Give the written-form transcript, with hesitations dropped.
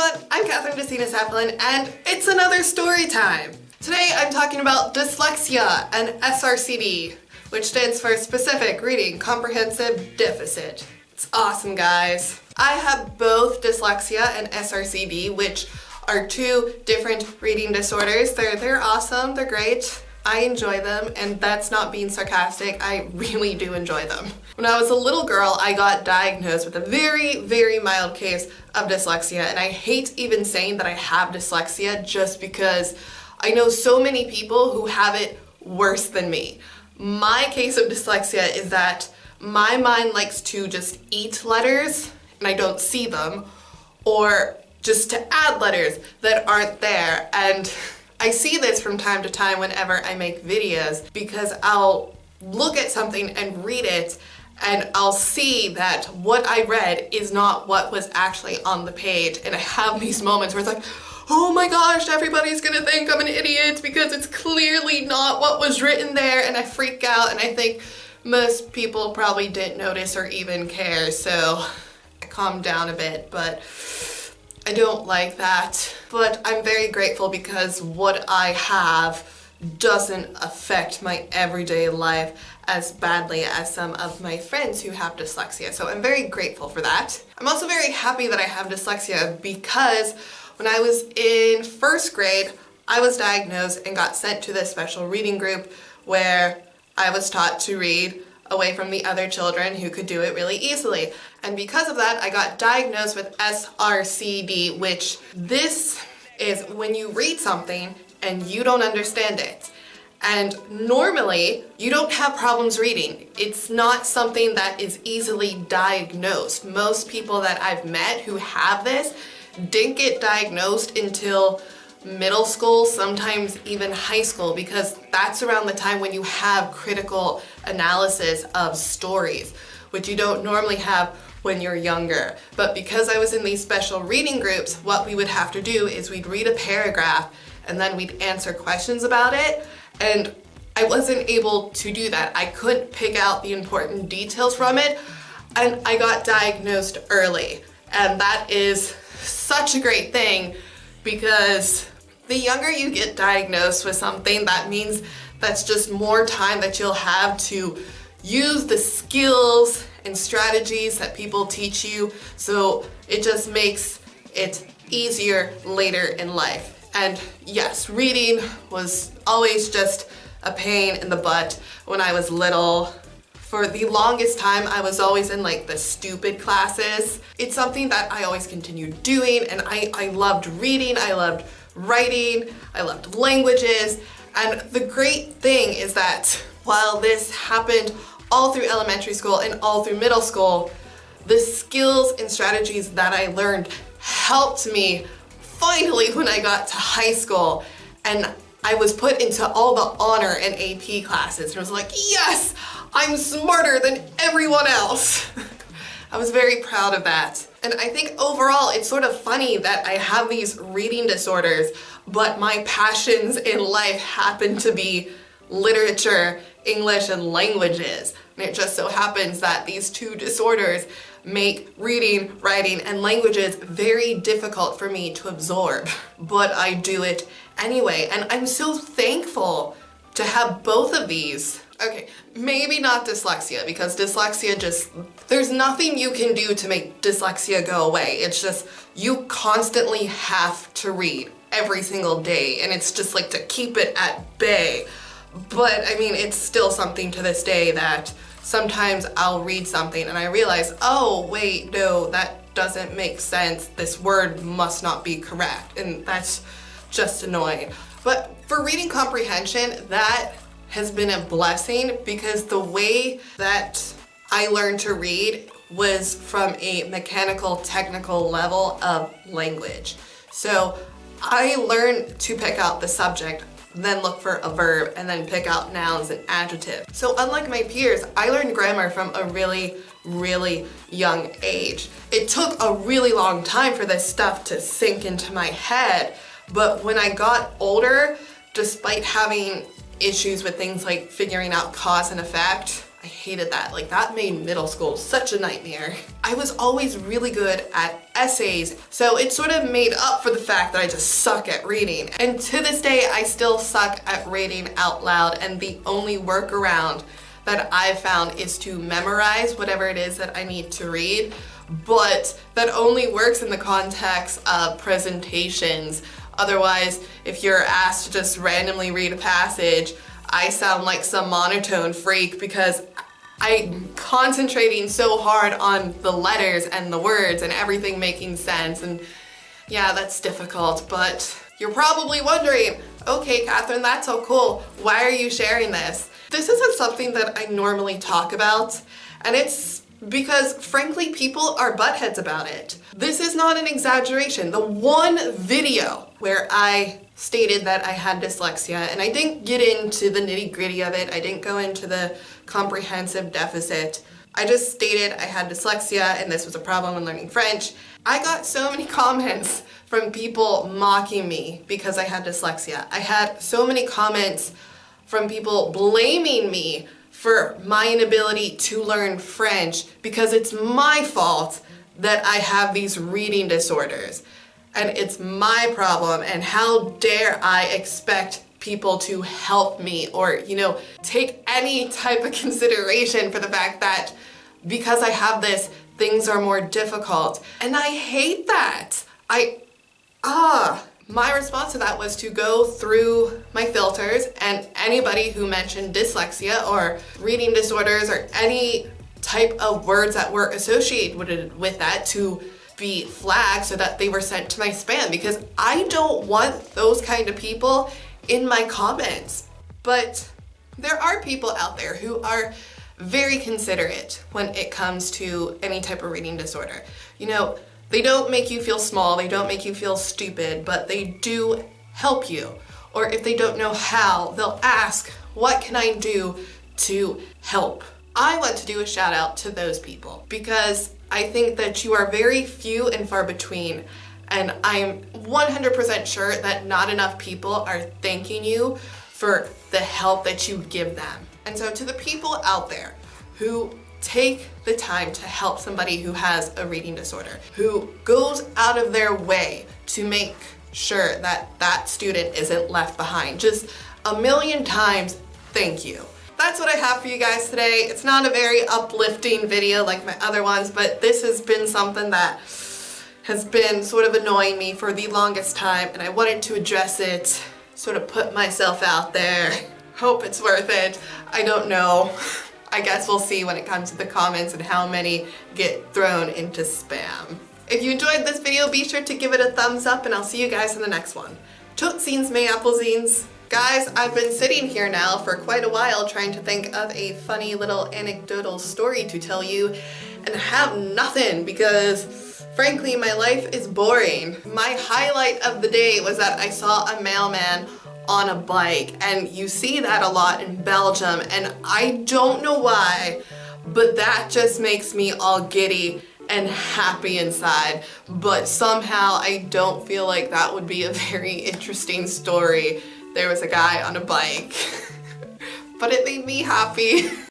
everyone, I'm Kathryn and it's another story time. Today I'm talking about dyslexia and SRCD, which stands for Specific Reading Comprehension Deficit. It's awesome, guys. I have both dyslexia and SRCD, which are two different reading disorders. They're awesome, they're great. I enjoy them, and that's not being sarcastic, I really do enjoy them. When I was a little girl, I got diagnosed with a very, very mild case of dyslexia, and I hate even saying that I have dyslexia just because I know so many people who have it worse than me. My case of dyslexia is that my mind likes to just eat letters, and I don't see them, or just to add letters that aren't there, and I see this from time to time whenever I make videos because I'll look at something and read it and I'll see that what I read is not what was actually on the page, and I have these moments where it's like, oh my gosh, everybody's gonna think I'm an idiot because it's clearly not what was written there, and I freak out and I think most people probably didn't notice or even care, so I calm down a bit, but I don't like that. But I'm very grateful because what I have doesn't affect my everyday life as badly as some of my friends who have dyslexia. So I'm very grateful for that. I'm also very happy that I have dyslexia because when I was in first grade, I was diagnosed and got sent to this special reading group where I was taught to read away from the other children who could do it really easily. And because of that, I got diagnosed with SRCD, which this is when you read something and you don't understand it. And normally, you don't have problems reading. It's not something that is easily diagnosed. Most people that I've met who have this didn't get diagnosed until middle school, sometimes even high school, because that's around the time when you have critical analysis of stories, which you don't normally have when you're younger. But because I was in these special reading groups, what we would have to do is we'd read a paragraph and then we'd answer questions about it, and I wasn't able to do that. I couldn't pick out the important details from it, and I got diagnosed early. And that is such a great thing because the younger you get diagnosed with something, that means that's just more time that you'll have to use the skills and strategies that people teach you, so it just makes it easier later in life. And yes, reading was always just a pain in the butt when I was little. For the longest time, I was always in like the stupid classes. It's something that I always continued doing, and I loved reading, I loved writing, I loved languages, and the great thing is that while this happened all through elementary school and all through middle school, the skills and strategies that I learned helped me finally when I got to high school, and I was put into all the honor and AP classes, and I was like, yes, I'm smarter than everyone else. I was very proud of that. And I think overall it's sort of funny that I have these reading disorders, but my passions in life happen to be literature, English, and languages. And it just so happens that these two disorders make reading, writing, and languages very difficult for me to absorb. But I do it anyway, and I'm so thankful to have both of these. Okay, maybe not dyslexia, because dyslexia just, there's nothing you can do to make dyslexia go away. It's just, you constantly have to read every single day, and it's just like to keep it at bay. But I mean, it's still something to this day that sometimes I'll read something and I realize, oh wait, no, that doesn't make sense. This word must not be correct, and that's just annoying. But for reading comprehension, that has been a blessing because the way that I learned to read was from a mechanical, technical level of language. So I learned to pick out the subject, then look for a verb, and then pick out nouns and adjectives. So unlike my peers, I learned grammar from a really, really young age. It took a really long time for this stuff to sink into my head, but when I got older, despite having issues with things like figuring out cause and effect, I hated that. Like, that made middle school such a nightmare. I was always really good at essays, so it sort of made up for the fact that I just suck at reading. And to this day, I still suck at reading out loud, and the only workaround that I've found is to memorize whatever it is that I need to read, but that only works in the context of presentations. Otherwise, if you're asked to just randomly read a passage, I sound like some monotone freak because I'm concentrating so hard on the letters and the words and everything making sense, and yeah, that's difficult. But you're probably wondering, okay, Kathryn, that's so cool. Why are you sharing this? This isn't something that I normally talk about, and it's because, frankly, people are buttheads about it. This is not an exaggeration. The one video where I stated that I had dyslexia, and I didn't get into the nitty-gritty of it, I didn't go into the comprehensive deficit, I just stated I had dyslexia and this was a problem when learning French. I got so many comments from people mocking me because I had dyslexia. I had so many comments from people blaming me for my inability to learn French because it's my fault that I have these reading disorders. And it's my problem, and how dare I expect people to help me or, take any type of consideration for the fact that because I have this, things are more difficult. And I hate that. My response to that was to go through my filters, and anybody who mentioned dyslexia or reading disorders or any type of words that were associated with that to be flagged so that they were sent to my spam, because I don't want those kind of people in my comments. But there are people out there who are very considerate when it comes to any type of reading disorder. They don't make you feel small, they don't make you feel stupid, but they do help you. Or if they don't know how, they'll ask, what can I do to help? I want to do a shout out to those people because I think that you are very few and far between, and I'm 100% sure that not enough people are thanking you for the help that you give them. And so to the people out there who take the time to help somebody who has a reading disorder, who goes out of their way to make sure that that student isn't left behind, just a million times, thank you. That's what I have for you guys today. It's not a very uplifting video like my other ones, but this has been something that has been sort of annoying me for the longest time, and I wanted to address it, sort of put myself out there. Hope it's worth it. I don't know. I guess we'll see when it comes to the comments and how many get thrown into spam. If you enjoyed this video, be sure to give it a thumbs up, and I'll see you guys in the next one. Tootsies, may applezines. Guys, I've been sitting here now for quite a while trying to think of a funny little anecdotal story to tell you and have nothing because, frankly, my life is boring. My highlight of the day was that I saw a mailman on a bike, and you see that a lot in Belgium, and I don't know why, but that just makes me all giddy and happy inside. But somehow I don't feel like that would be a very interesting story. There was a guy on a bike, but it made me happy.